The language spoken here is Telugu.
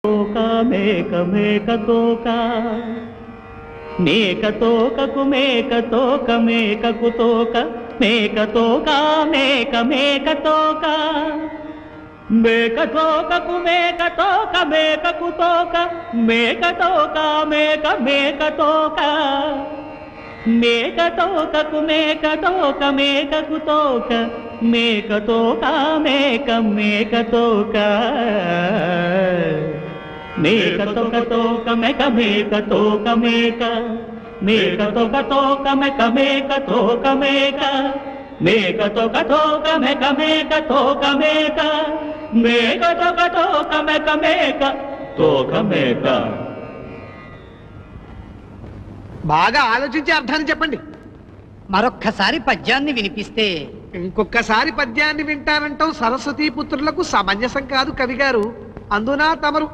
తోక మేక మేక తోక మేక తోకకు మేక తోక మేకకు తోక మేక తోక మేక మేక తోక మేక తోకకు మేక తోక మేకకు తోక మేక తోక మేక మేక తోక మేక తోకకు మేక తోక మేకకు తోక మేక తోక మేక మేక తోక మేక తోక తోక మేక మేక తోక మేక మేక తోక తోక మేక మేక తోక మేక మేక తోక తోక మేక మేక తోక మేక మేక తోక తోక మేక మేక తోక మేక. బాగా ఆలోచించి అర్థాన్ని చెప్పండి. మరొక్కసారి పద్యాన్ని వినిపిస్తే. ఇంకొకసారి పద్యాన్ని వింటానంటాం సరస్వతీ పుత్రులకు సమంజసం కాదు కవి గారు. అందున తమరు